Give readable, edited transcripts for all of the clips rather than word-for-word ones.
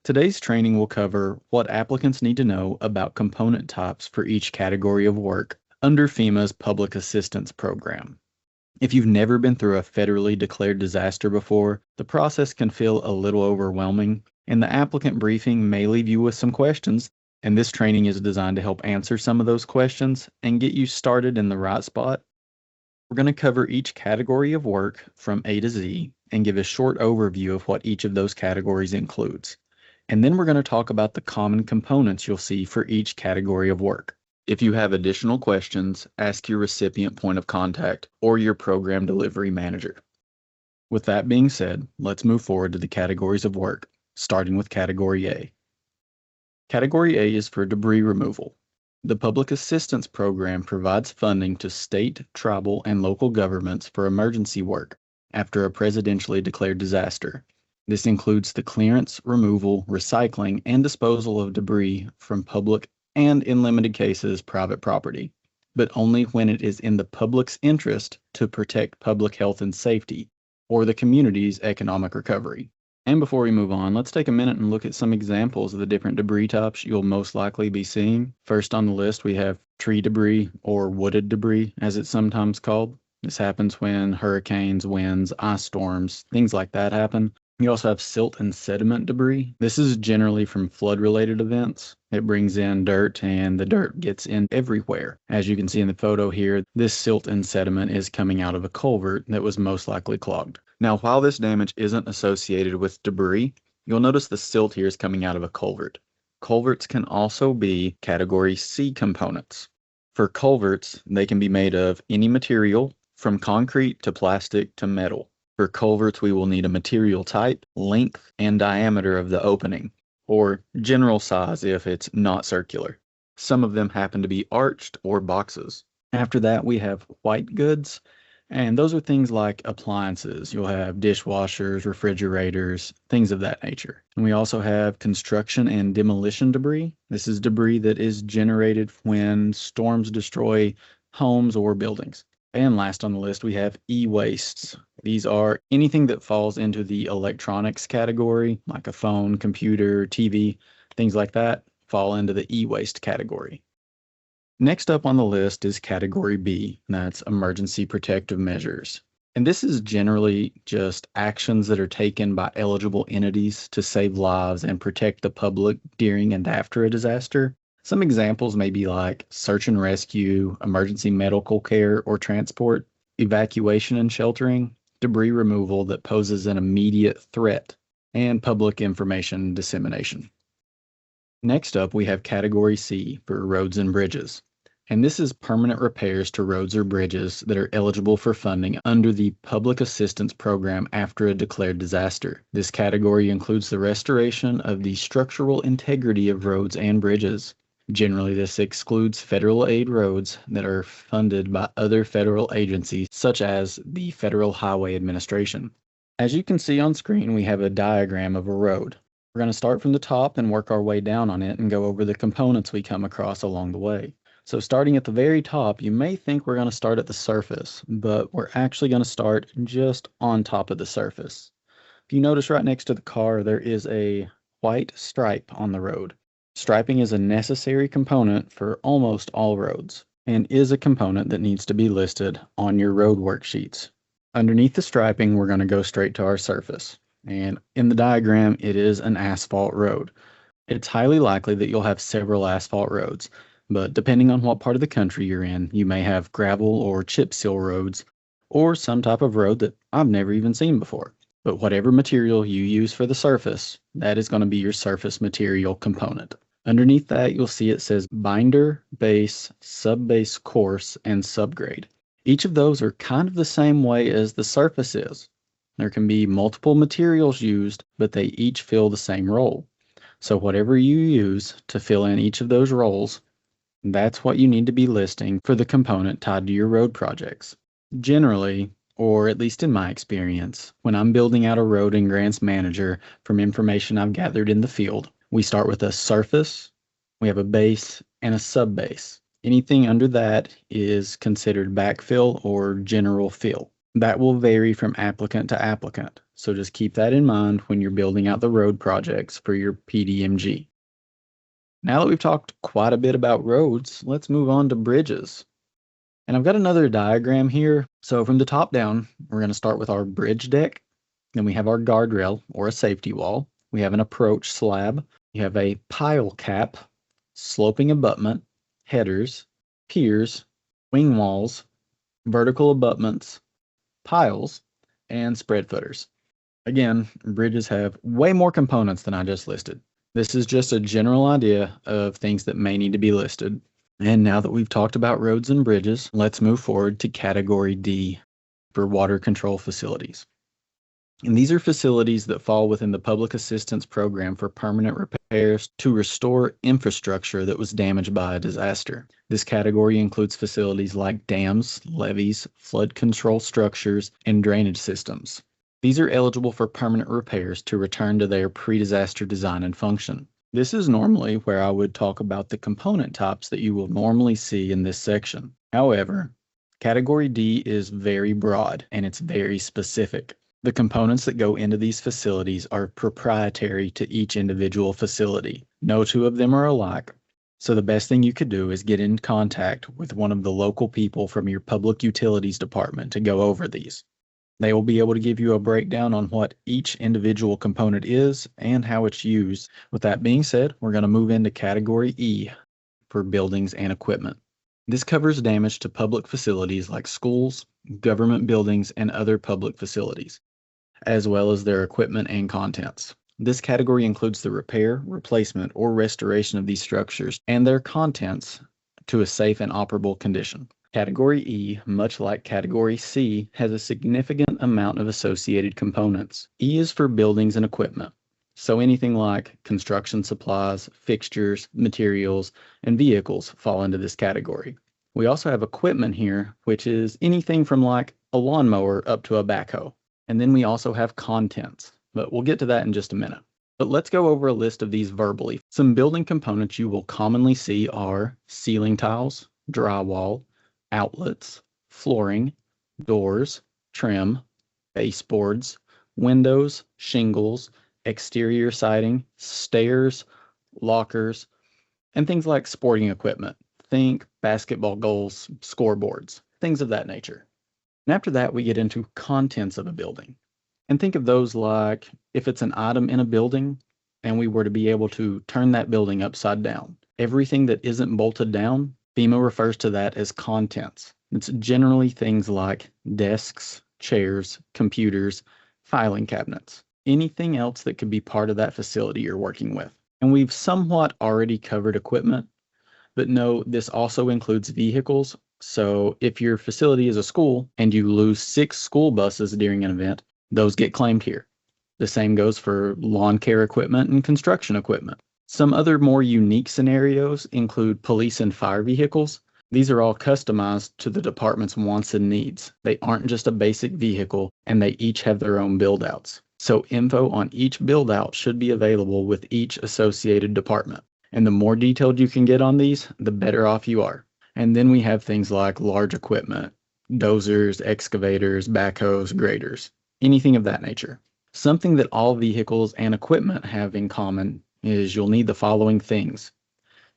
Today's training will cover what applicants need to know about component types for each category of work under FEMA's Public Assistance Program. If you've never been through a federally declared disaster before, the process can feel a little overwhelming, and the applicant briefing may leave you with some questions, and this training is designed to help answer some of those questions and get you started in the right spot. We're going to cover each category of work from A to Z and give a short overview of what each of those categories includes. And then we're going to talk about the common components you'll see for each category of work. If you have additional questions, ask your recipient point of contact or your program delivery manager. With that being said, let's move forward to the categories of work, starting with Category A. Category A is for debris removal. The Public Assistance Program provides funding to state, tribal, and local governments for emergency work after a presidentially declared disaster. This includes the clearance, removal, recycling, and disposal of debris from public and, in limited cases, private property, but only when it is in the public's interest to protect public health and safety or the community's economic recovery. And before we move on, let's take a minute and look at some examples of the different debris types you'll most likely be seeing. First on the list, we have tree debris, or wooded debris, as it's sometimes called. This happens when hurricanes, winds, ice storms, things like that happen. You also have silt and sediment debris. This is generally from flood-related events. It brings in dirt, and the dirt gets in everywhere. As you can see in the photo here, this silt and sediment is coming out of a culvert that was most likely clogged. Now, while this damage isn't associated with debris, you'll notice the silt here is coming out of a culvert. Culverts can also be Category C components. For culverts, they can be made of any material, from concrete to plastic to metal. For culverts, we will need a material type, length, and diameter of the opening, or general size if it's not circular. Some of them happen to be arched or boxes. After that, we have white goods, and those are things like appliances. You'll have dishwashers, refrigerators, things of that nature. And we also have construction and demolition debris. This is debris that is generated when storms destroy homes or buildings. And last on the list, we have e-wastes. These are anything that falls into the electronics category, like a phone, computer, TV, things like that, fall into the e-waste category. Next up on the list is Category B, and that's emergency protective measures. And this is generally just actions that are taken by eligible entities to save lives and protect the public during and after a disaster. Some examples may be like search and rescue, emergency medical care or transport, evacuation and sheltering, debris removal that poses an immediate threat, and public information dissemination. Next up, we have Category C for roads and bridges. And this is permanent repairs to roads or bridges that are eligible for funding under the Public Assistance Program after a declared disaster. This category includes the restoration of the structural integrity of roads and bridges. Generally, this excludes federal aid roads that are funded by other federal agencies, such as the Federal Highway Administration. As you can see on screen, we have a diagram of a road. We're going to start from the top and work our way down on it and go over the components we come across along the way. So starting at the very top, you may think we're going to start at the surface, but we're actually going to start just on top of the surface. If you notice right next to the car, there is a white stripe on the road. Striping is a necessary component for almost all roads and is a component that needs to be listed on your road worksheets. Underneath the striping, we're going to go straight to our surface. And in the diagram, it is an asphalt road. It's highly likely that you'll have several asphalt roads, but depending on what part of the country you're in, you may have gravel or chip seal roads, or some type of road that I've never even seen before. But whatever material you use for the surface, that is going to be your surface material component. Underneath that, you'll see it says binder, base, sub-base course, and subgrade. Each of those are kind of the same way as the surface is. There can be multiple materials used, but they each fill the same role. So whatever you use to fill in each of those roles, that's what you need to be listing for the component tied to your road projects. Generally, or at least in my experience, when I'm building out a road in Grants Manager from information I've gathered in the field, we start with a surface, we have a base, and a subbase. Anything under that is considered backfill or general fill. That will vary from applicant to applicant, so just keep that in mind when you're building out the road projects for your PDMG. Now that we've talked quite a bit about roads, let's move on to bridges. And I've got another diagram here. So from the top down, we're going to start with our bridge deck. Then we have our guardrail or a safety wall. We have an approach slab. You have a pile cap, sloping abutment, headers, piers, wing walls, vertical abutments, piles, and spread footers. Again, bridges have way more components than I just listed. This is just a general idea of things that may need to be listed. And now that we've talked about roads and bridges, let's move forward to Category D for water control facilities. And these are facilities that fall within the Public Assistance Program for permanent repairs to restore infrastructure that was damaged by a disaster. This category includes facilities like dams, levees, flood control structures, and drainage systems. These are eligible for permanent repairs to return to their pre-disaster design and function. This is normally where I would talk about the component types that you will normally see in this section. However, Category D is very broad and it's very specific. The components that go into these facilities are proprietary to each individual facility. No two of them are alike. So the best thing you could do is get in contact with one of the local people from your public utilities department to go over these. They will be able to give you a breakdown on what each individual component is and how it's used. With that being said, we're going to move into Category E for buildings and equipment. This covers damage to public facilities like schools, government buildings, and other public facilities, as well as their equipment and contents. This category includes the repair, replacement, or restoration of these structures and their contents to a safe and operable condition. Category E, much like Category C, has a significant amount of associated components. E is for buildings and equipment, so anything like construction supplies, fixtures, materials, and vehicles fall into this category. We also have equipment here, which is anything from like a lawnmower up to a backhoe. And then we also have contents, but we'll get to that in just a minute. But let's go over a list of these verbally. Some building components you will commonly see are ceiling tiles, drywall, outlets, flooring, doors, trim, baseboards, windows, shingles, exterior siding, stairs, lockers, and things like sporting equipment. Think basketball goals, scoreboards, things of that nature. And after that, we get into contents of a building. And think of those like if it's an item in a building and we were to be able to turn that building upside down. Everything that isn't bolted down, FEMA refers to that as contents. It's generally things like desks, chairs, computers, filing cabinets, anything else that could be part of that facility you're working with. And we've somewhat already covered equipment, but no, this also includes vehicles. So if your facility is a school and you lose 6 school buses during an event, those get claimed here. The same goes for lawn care equipment and construction equipment. Some other more unique scenarios include police and fire vehicles. These are all customized to the department's wants and needs. They aren't just a basic vehicle, and they each have their own build-outs. So info on each build-out should be available with each associated department. And the more detailed you can get on these, the better off you are. And then we have things like large equipment, dozers, excavators, backhoes, graders, anything of that nature. Something that all vehicles and equipment have in common is you'll need the following things.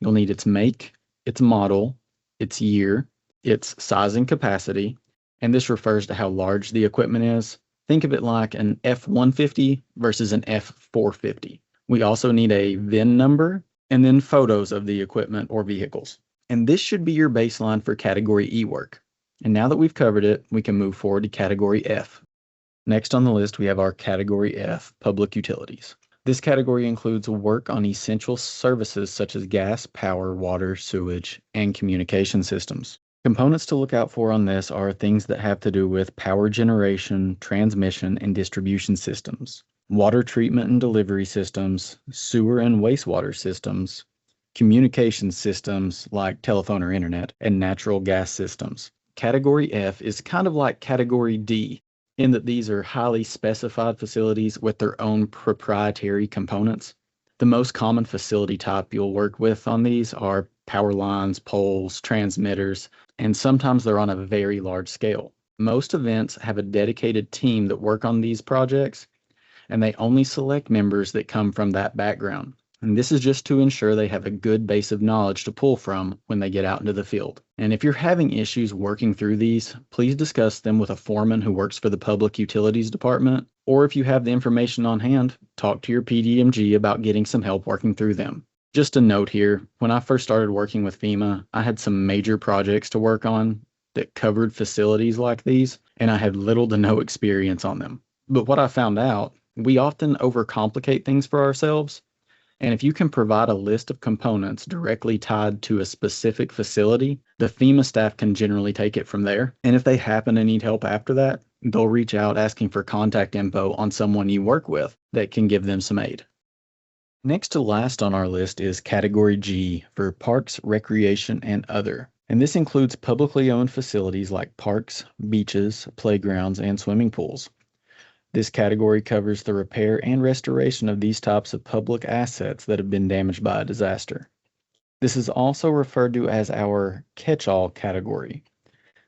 You'll need its make, its model, its year, its size and capacity, and this refers to how large the equipment is. Think of it like an F-150 versus an F-450. We also need a VIN number and then photos of the equipment or vehicles. And this should be your baseline for Category E work. And now that we've covered it, we can move forward to Category F. Next on the list, we have our Category F, Public Utilities. This category includes work on essential services such as gas, power, water, sewage, and communication systems. Components to look out for on this are things that have to do with power generation, transmission, and distribution systems, water treatment and delivery systems, sewer and wastewater systems, communication systems like telephone or internet, and natural gas systems. Category F is kind of like Category D, in that these are highly specified facilities with their own proprietary components. The most common facility type you'll work with on these are power lines, poles, transmitters, and sometimes they're on a very large scale. Most events have a dedicated team that work on these projects, and they only select members that come from that background. And this is just to ensure they have a good base of knowledge to pull from when they get out into the field. And if you're having issues working through these, please discuss them with a foreman who works for the Public Utilities Department, or if you have the information on hand, talk to your PDMG about getting some help working through them. Just a note here, when I first started working with FEMA, I had some major projects to work on that covered facilities like these, and I had little to no experience on them. But what I found out, we often overcomplicate things for ourselves, and if you can provide a list of components directly tied to a specific facility, the FEMA staff can generally take it from there. And if they happen to need help after that, they'll reach out asking for contact info on someone you work with that can give them some aid. Next to last on our list is Category G for Parks, Recreation, and Other. And this includes publicly owned facilities like parks, beaches, playgrounds, and swimming pools. This category covers the repair and restoration of these types of public assets that have been damaged by a disaster. This is also referred to as our catch-all category,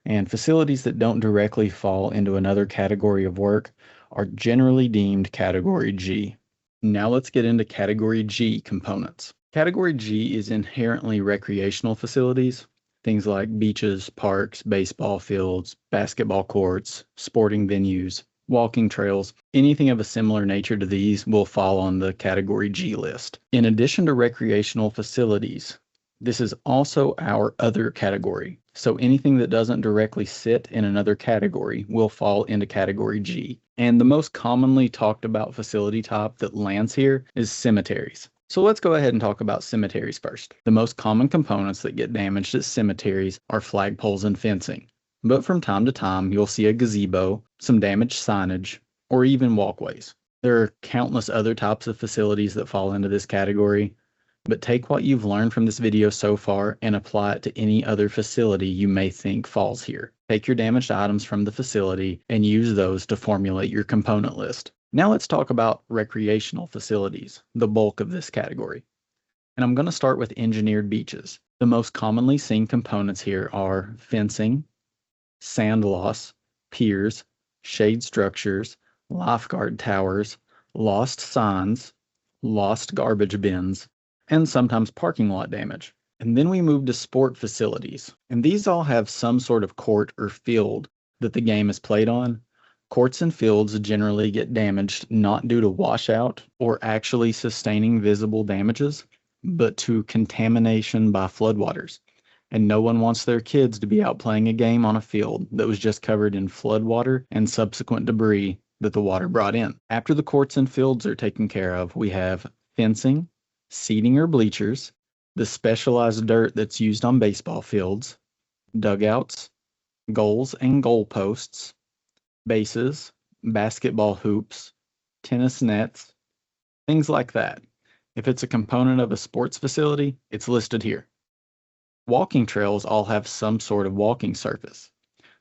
and facilities that don't directly fall into another category of work are generally deemed Category G. Now let's get into Category G components. Category G is inherently recreational facilities, things like beaches, parks, baseball fields, basketball courts, sporting venues, walking trails. Anything of a similar nature to these will fall on the Category G list. In addition to recreational facilities, this is also our other category. So anything that doesn't directly sit in another category will fall into Category G. And the most commonly talked about facility type that lands here is cemeteries. So let's go ahead and talk about cemeteries first. The most common components that get damaged at cemeteries are flagpoles and fencing. But from time to time, you'll see a gazebo, some damaged signage, or even walkways. There are countless other types of facilities that fall into this category, but take what you've learned from this video so far and apply it to any other facility you may think falls here. Take your damaged items from the facility and use those to formulate your component list. Now let's talk about recreational facilities, the bulk of this category. And I'm going to start with engineered beaches. The most commonly seen components here are fencing, sand loss, piers, shade structures, lifeguard towers, lost signs, lost garbage bins, and sometimes parking lot damage. And then we move to sport facilities. And these all have some sort of court or field that the game is played on. Courts and fields generally get damaged not due to washout or actually sustaining visible damages, but to contamination by floodwaters. And no one wants their kids to be out playing a game on a field that was just covered in floodwater and subsequent debris that the water brought in. After the courts and fields are taken care of, we have fencing, seating or bleachers, the specialized dirt that's used on baseball fields, dugouts, goals and goalposts, bases, basketball hoops, tennis nets, things like that. If it's a component of a sports facility, it's listed here. Walking trails all have some sort of walking surface.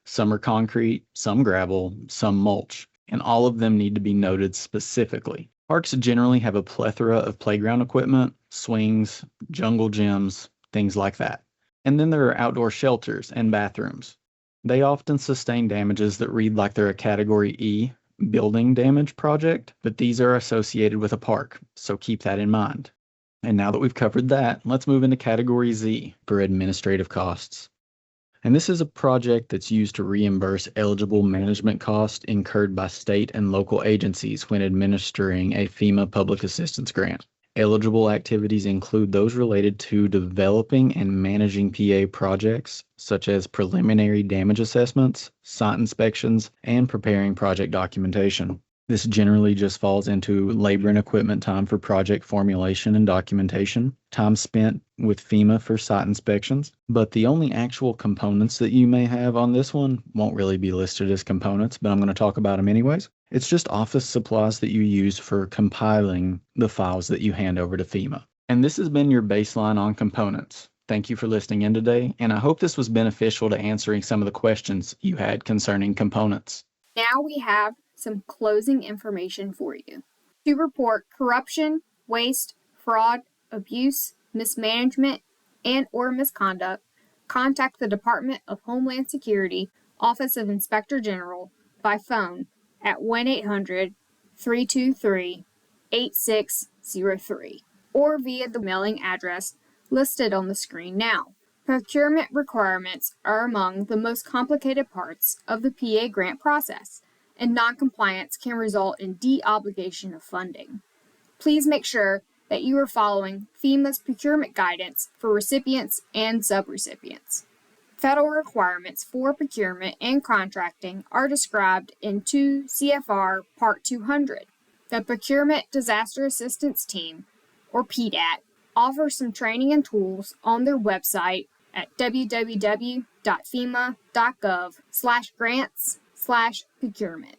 Some are concrete, some gravel, some mulch, and all of them need to be noted specifically. Parks generally have a plethora of playground equipment, swings, jungle gyms, things like that. And then there are outdoor shelters and bathrooms. They often sustain damages that read like they're a Category E building damage project, but these are associated with a park, so keep that in mind. And now that we've covered that, let's move into Category Z for administrative costs. And this is a project that's used to reimburse eligible management costs incurred by state and local agencies when administering a FEMA public assistance grant. Eligible activities include those related to developing and managing PA projects, such as preliminary damage assessments, site inspections, and preparing project documentation. This generally just falls into labor and equipment time for project formulation and documentation, time spent with FEMA for site inspections, but the only actual components that you may have on this one won't really be listed as components, but I'm going to talk about them anyways. It's just office supplies that you use for compiling the files that you hand over to FEMA. And this has been your baseline on components. Thank you for listening in today, and I hope this was beneficial to answering some of the questions you had concerning components. Now we have some closing information for you. To report corruption, waste, fraud, abuse, mismanagement, and/or misconduct, contact the Department of Homeland Security Office of Inspector General by phone at 1-800-323-8603 or via the mailing address listed on the screen now. Procurement requirements are among the most complicated parts of the PA grant process, and noncompliance can result in de-obligation of funding. Please make sure that you are following FEMA's procurement guidance for recipients and subrecipients. Federal requirements for procurement and contracting are described in 2 CFR Part 200. The Procurement Disaster Assistance Team, or PDAT, offers some training and tools on their website at www.fema.gov/grants/procurement.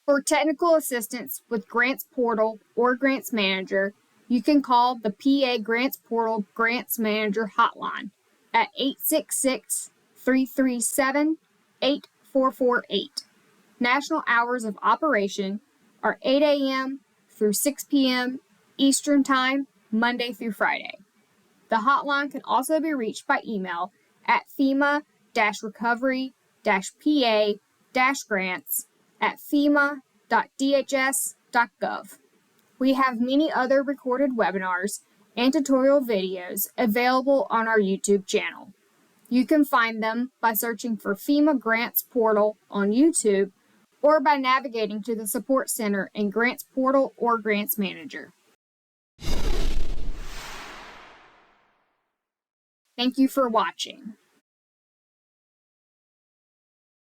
For technical assistance with Grants Portal or Grants Manager, you can call the PA Grants Portal Grants Manager hotline at 866-337-8448. National hours of operation are 8 a.m. through 6 p.m. Eastern Time, Monday through Friday. The hotline can also be reached by email at FEMA-recovery-PA-grants@fema.dhs.gov. We have many other recorded webinars and tutorial videos available on our YouTube channel. You can find them by searching for FEMA Grants Portal on YouTube or by navigating to the Support Center in Grants Portal or Grants Manager. Thank you for watching.